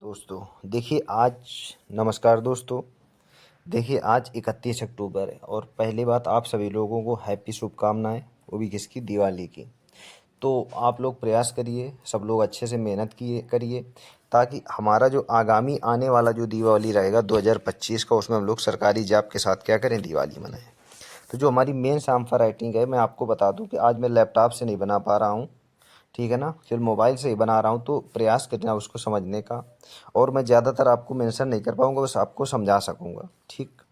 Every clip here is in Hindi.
दोस्तों देखिए आज नमस्कार दोस्तों। देखिए आज 31 अक्टूबर है और पहली बात आप सभी लोगों को हैप्पी शुभकामनाएं, वो भी किसकी, दिवाली की। तो आप लोग प्रयास करिए, सब लोग अच्छे से मेहनत किए करिए ताकि हमारा जो आगामी आने वाला जो दिवाली रहेगा 2025 का, उसमें हम लोग सरकारी जॉब के साथ क्या करें, दिवाली मनाएं। तो जो हमारी मेन साम्फा राइटिंग है, मैं आपको बता दूं कि आज मैं लैपटॉप से नहीं बना पा रहा हूँ, ठीक है ना, फिर मोबाइल से ही बना रहा हूँ। तो प्रयास करना उसको समझने का, और मैं ज़्यादातर आपको मेंशन नहीं कर पाऊँगा, बस आपको समझा सकूँगा, ठीक।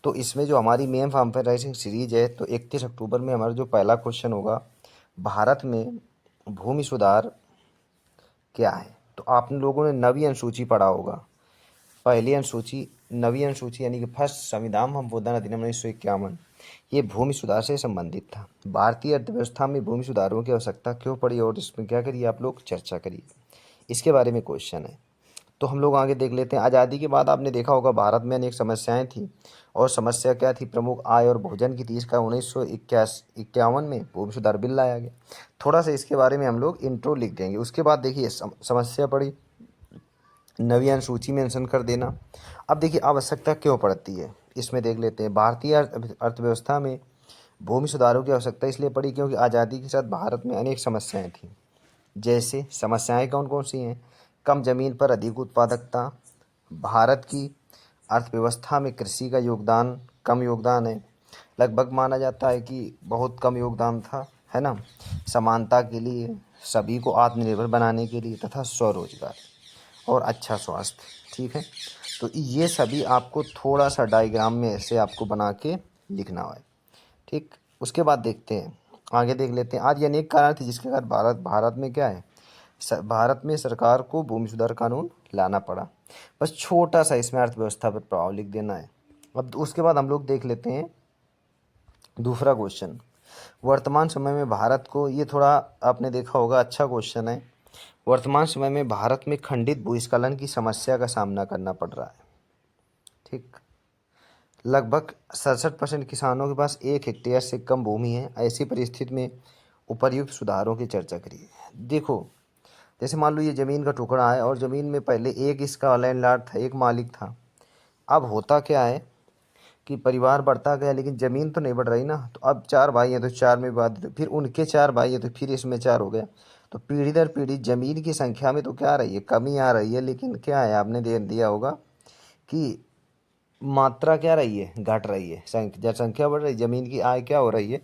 तो इसमें जो हमारी मेन फॉर्मेटाइजिंग सीरीज है, तो 31 अक्टूबर में हमारा जो पहला क्वेश्चन होगा, भारत में भूमि सुधार क्या है। तो आप लोगों ने नवीं अनुसूची पढ़ा होगा। पहली अनुसूची, नवीं अनुसूची यानी कि फर्स्ट संविधान संशोधन अधिनियम 1951, ये भूमि सुधार से संबंधित था। भारतीय अर्थव्यवस्था में भूमि सुधारों की आवश्यकता क्यों पड़ी, और इसमें क्या करिए, आप लोग चर्चा करिए, इसके बारे में क्वेश्चन है। तो हम लोग आगे देख लेते हैं। आज़ादी के बाद आपने देखा होगा भारत में अनेक समस्याएं थी, और समस्या क्या थी, प्रमुख आय और भोजन की थी। इसका 1951 में भूमि सुधार बिल लाया गया। थोड़ा सा इसके बारे में हम लोग इंट्रो लिख देंगे। उसके बाद देखिए समस्या पड़ी, नवी अनुसूची मेंशन कर देना। अब देखिए आवश्यकता क्यों पड़ती है, इसमें देख लेते हैं। भारतीय अर्थव्यवस्था में भूमि सुधारों की आवश्यकता इसलिए पड़ी क्योंकि आज़ादी के साथ भारत में अनेक समस्याएं थीं। जैसे समस्याएं कौन कौन सी हैं, कम जमीन पर अधिक उत्पादकता, भारत की अर्थव्यवस्था में कृषि का योगदान कम योगदान है, लगभग माना जाता है कि बहुत कम योगदान था, है ना, समानता के लिए, सभी को आत्मनिर्भर बनाने के लिए, तथा स्वरोजगार और अच्छा स्वास्थ्य, ठीक है। तो ये सभी आपको थोड़ा सा डायग्राम में ऐसे आपको बना के लिखना है, ठीक। उसके बाद देखते हैं, आगे देख लेते हैं। आज ये अनेक कारण थे जिसके कारण भारत में क्या है, भारत में सरकार को भूमि सुधार कानून लाना पड़ा। बस छोटा सा इसमें अर्थव्यवस्था पर प्रभाव लिख देना है। अब उसके बाद हम लोग देख लेते हैं दूसरा क्वेश्चन। वर्तमान समय में भारत को, ये थोड़ा आपने देखा होगा, अच्छा क्वेश्चन है। वर्तमान समय में भारत में खंडित भूस्खलन की समस्या का सामना करना पड़ रहा है, ठीक। लगभग 67% किसानों के पास 1 हेक्टेयर से कम भूमि है। ऐसी परिस्थिति में उपर्युक्त सुधारों की चर्चा करिए। देखो, जैसे मान लो ये ज़मीन का टुकड़ा है, और ज़मीन में पहले एक इसका लैंडलॉर्ड था, एक मालिक था। अब होता क्या है कि परिवार बढ़ता गया, लेकिन ज़मीन तो नहीं बढ़ रही ना। तो अब 4 भाई हैं तो 4 में बात, तो फिर उनके 4 भाई हैं तो फिर इसमें 4 हो गया। तो पीढ़ी दर पीढ़ी ज़मीन की संख्या में तो क्या आ रही है, कमी आ रही है। लेकिन क्या है, आपने दे दिया होगा कि मात्रा क्या रही है, घट रही है। जनसंख्या बढ़ रही है, ज़मीन की आय क्या हो रही है,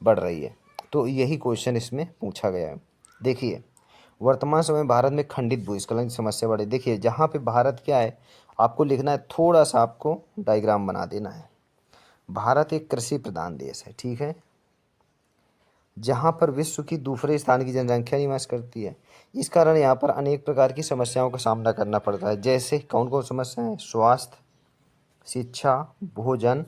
बढ़ रही है। तो यही क्वेश्चन इसमें पूछा गया है। देखिए, वर्तमान समय में भारत में खंडित भूस्खलन की समस्या बढ़ी। देखिए जहाँ पे भारत क्या है, आपको लिखना है, थोड़ा सा आपको डायग्राम बना देना है। भारत एक कृषि प्रधान देश है, ठीक है, जहाँ पर विश्व की दूसरे स्थान की जनसंख्या निवास करती है। इस कारण यहाँ पर अनेक प्रकार की समस्याओं का सामना करना पड़ता है। जैसे कौन कौन समस्याएं, स्वास्थ्य, शिक्षा, भोजन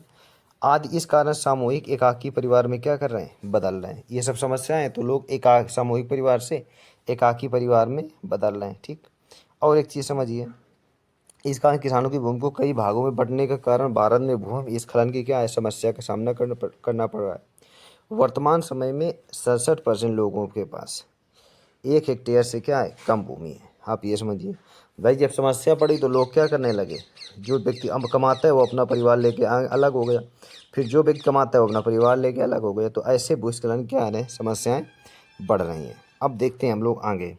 आदि। इस कारण सामूहिक एकाकी परिवार में क्या कर रहे हैं, बदल रहे हैं। ये सब समस्याएं, तो लोग सामूहिक परिवार से एकाकी परिवार में बदल रहे हैं, ठीक। और एक चीज़ समझिए, इस कारण किसानों की भूमि को कई भागों में बंटने के कारण भारत में भूमि स्खलन की क्या है, समस्या का सामना करना पड़ रहा है। वर्तमान समय में 67% लोगों के पास 1 हेक्टेयर से क्या है, कम भूमि है। आप ये समझिए भाई, जब समस्या पड़ी तो लोग क्या करने लगे, जो व्यक्ति अब कमाता है वो अपना परिवार लेके अलग हो गया, फिर जो व्यक्ति कमाता है वो अपना परिवार लेके अलग हो गया। तो ऐसे भूस्खलन क्या है, समस्याएं बढ़ रही हैं। अब देखते हैं हम लोग आगे।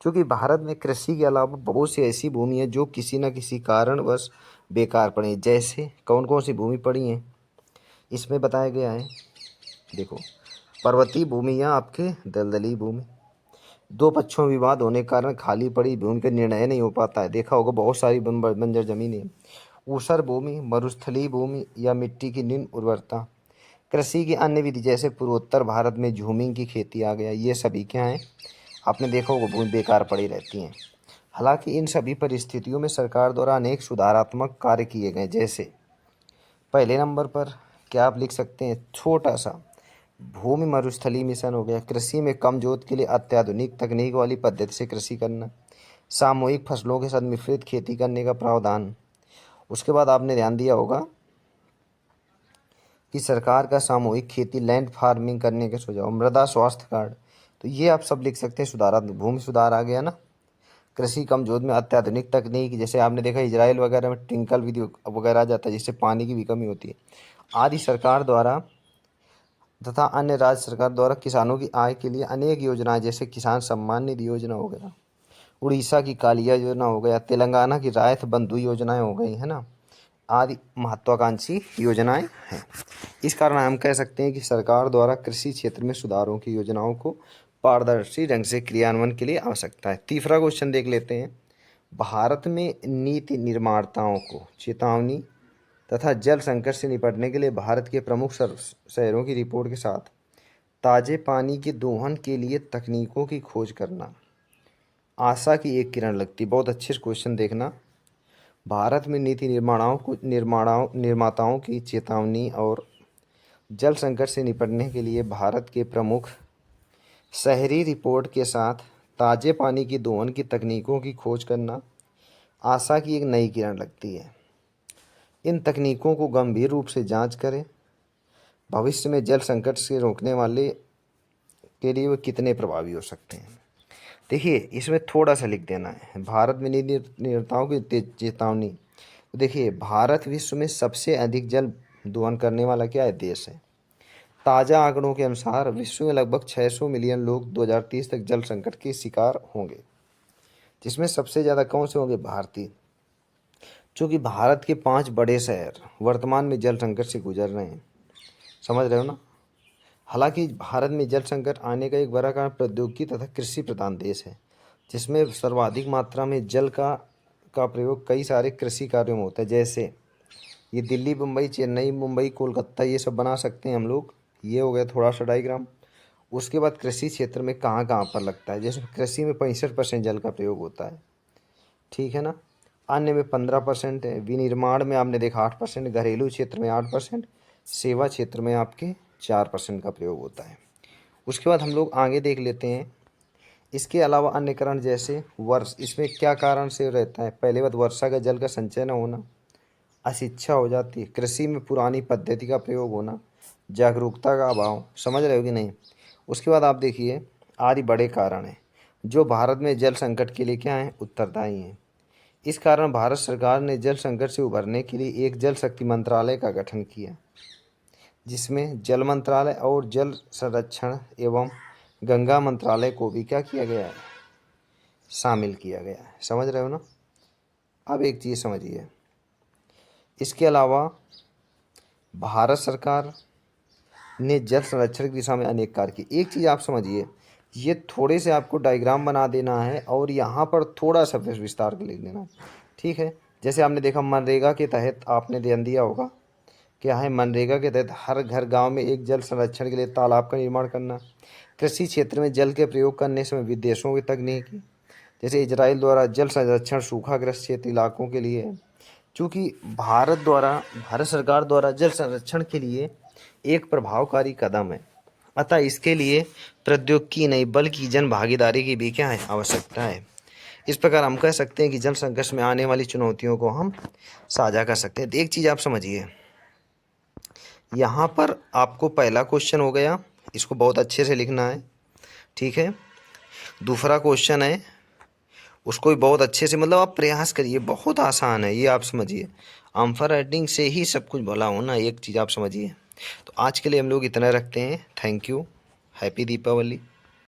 क्योंकि भारत में कृषि के अलावा बहुत सी ऐसी भूमि है जो किसी न किसी कारणवश बेकार पड़ी हैं। जैसे कौन कौन सी भूमि पड़ी हैं, इसमें बताया गया है। देखो, पर्वतीय भूमि या आपके दलदली भूमि, दो पक्षों में विवाद होने के कारण खाली पड़ी भूमि का निर्णय नहीं हो पाता है। देखा होगा बहुत सारी बंजर जमीनें, ऊसर भूमि, मरुस्थलीय भूमि या मिट्टी की निम्न उर्वरता, कृषि की अन्य विधि जैसे पूर्वोत्तर भारत में झूमिंग की खेती आ गया। ये सभी क्या हैं, आपने देखा होगा भूमि बेकार पड़ी रहती हैं। हालांकि इन सभी परिस्थितियों में सरकार द्वारा अनेक सुधारात्मक कार्य किए गए। जैसे पहले नंबर पर क्या आप लिख सकते हैं, छोटा सा भूमि मरुस्थलीय मिशन हो गया, कृषि में कम जोत के लिए अत्याधुनिक तकनीक वाली पद्धति से कृषि करना, सामूहिक फसलों के साथ मिश्रित खेती करने का प्रावधान। उसके बाद आपने ध्यान दिया होगा कि सरकार का सामूहिक खेती लैंड फार्मिंग करने के सुझाव, मृदा स्वास्थ्य कार्ड। तो ये आप सब लिख सकते हैं। सुधारा, भूमि सुधार आ गया ना, कृषि कम जोत में अत्याधुनिक तकनीक, जैसे आपने देखा इजराइल वगैरह में ट्विंकल विधि वगैरह आ जाता है जिससे पानी की भी कमी होती है, आदि सरकार द्वारा तथा अन्य राज्य सरकार द्वारा किसानों की आय के लिए अनेक योजनाएं, जैसे किसान सम्मान निधि योजना हो गया, उड़ीसा की कालिया योजना हो गया, तेलंगाना की रायत बंधु योजनाएं हो गई है ना, आदि महत्वाकांक्षी योजनाएं हैं। इस कारण हम कह सकते हैं कि सरकार द्वारा कृषि क्षेत्र में सुधारों की योजनाओं को पारदर्शी ढंग से क्रियान्वयन के लिए आवश्यकता है। तीसरा क्वेश्चन देख लेते हैं। भारत में नीति निर्माताओं को चेतावनी तथा जल संकट से निपटने के लिए भारत के प्रमुख शहरों की रिपोर्ट के साथ ताजे पानी के दोहन के लिए तकनीकों की खोज करना आशा की एक किरण लगती। बहुत अच्छे से क्वेश्चन देखना। भारत में नीति निर्माताओं की चेतावनी और जल संकट से निपटने के लिए भारत के प्रमुख शहरी रिपोर्ट के साथ ताजे पानी की दोहन की तकनीकों की खोज करना आशा की एक नई किरण लगती है। इन तकनीकों को गंभीर रूप से जांच करें। भविष्य में जल संकट से रोकने वाले के लिए वे कितने प्रभावी हो सकते हैं। देखिए इसमें थोड़ा सा लिख देना है, भारत में नीति निर्माताओं की चेतावनी। देखिए भारत विश्व में सबसे अधिक जल दोहन करने वाला क्या है देश है। ताज़ा आंकड़ों के अनुसार विश्व में लगभग 600 मिलियन लोग 2030 तक जल संकट के शिकार होंगे, जिसमें सबसे ज़्यादा कौन से होंगे, भारतीय। चूँकि भारत के 5 बड़े शहर वर्तमान में जल संकट से गुजर रहे हैं, समझ रहे हो ना। हालांकि भारत में जल संकट आने का एक बड़ा कारण प्रौद्योगिकी तथा कृषि प्रधान देश है, जिसमें सर्वाधिक मात्रा में जल का प्रयोग कई सारे कृषि कार्यों में होता है। जैसे ये दिल्ली, मुंबई, चेन्नई, मुंबई, कोलकाता, ये सब बना सकते हैं हम लोग। ये हो गया थोड़ा सा डायग्राम। उसके बाद कृषि क्षेत्र में कहाँ कहाँ पर लगता है, जैसे कृषि में 65% जल का प्रयोग होता है, ठीक है ना। अन्य में 15% है। विनिर्माण में आपने देखा 8%, घरेलू क्षेत्र में 8%, सेवा क्षेत्र में आपके 4% का प्रयोग होता है। उसके बाद हम लोग आगे देख लेते हैं। इसके अलावा अन्य कारण जैसे इसमें क्या कारण से रहता है। पहले बात, वर्षा का जल का संचय न होना, अशिक्षा हो जाती है, कृषि में पुरानी पद्धति का प्रयोग होना, जागरूकता का अभाव, समझ रहे हो कि नहीं। उसके बाद आप देखिए आदि बड़े कारण हैं जो भारत में जल संकट के लिए क्या हैं, उत्तरदायी हैं। इस कारण भारत सरकार ने जल संकट से उभरने के लिए एक जल शक्ति मंत्रालय का गठन किया, जिसमें जल मंत्रालय और जल संरक्षण एवं गंगा मंत्रालय को भी क्या किया गया है, शामिल किया गया है। समझ रहे हो ना। अब एक चीज़ समझिए, इसके अलावा भारत सरकार ने जल संरक्षण की दिशा में अनेक कार्य किए। एक चीज़ आप समझिए, ये थोड़े से आपको डायग्राम बना देना है और यहाँ पर थोड़ा सा विस्तार के लिख देना, ठीक है। जैसे आपने देखा मनरेगा के तहत आपने ध्यान दिया होगा, क्या है, मनरेगा के तहत हर घर गांव में एक जल संरक्षण के लिए तालाब का निर्माण करना। कृषि क्षेत्र में जल के प्रयोग करने समय विदेशों की तकनीक, जैसे इजराइल द्वारा जल संरक्षण सूखाग्रस्त क्षेत्र इलाकों के लिए है। चूँकि भारत सरकार द्वारा जल संरक्षण के लिए एक प्रभावकारी कदम है, अतः इसके लिए प्रौद्योगिकी नहीं बल्कि जन भागीदारी की भी क्या है, आवश्यकता है। इस प्रकार हम कह सकते हैं कि जल संकट में आने वाली चुनौतियों को हम साझा कर सकते हैं। एक चीज़ आप समझिए, यहाँ पर आपको पहला क्वेश्चन हो गया, इसको बहुत अच्छे से लिखना है, ठीक है। दूसरा क्वेश्चन है, उसको भी बहुत अच्छे से, मतलब आप प्रयास करिए, बहुत आसान है ये, आप समझिए। आंसर राइटिंग से ही सब कुछ भला होना, एक चीज़ आप समझिए। तो आज के लिए हम लोग इतना रखते हैं। Thank you. हैप्पी दीपावली।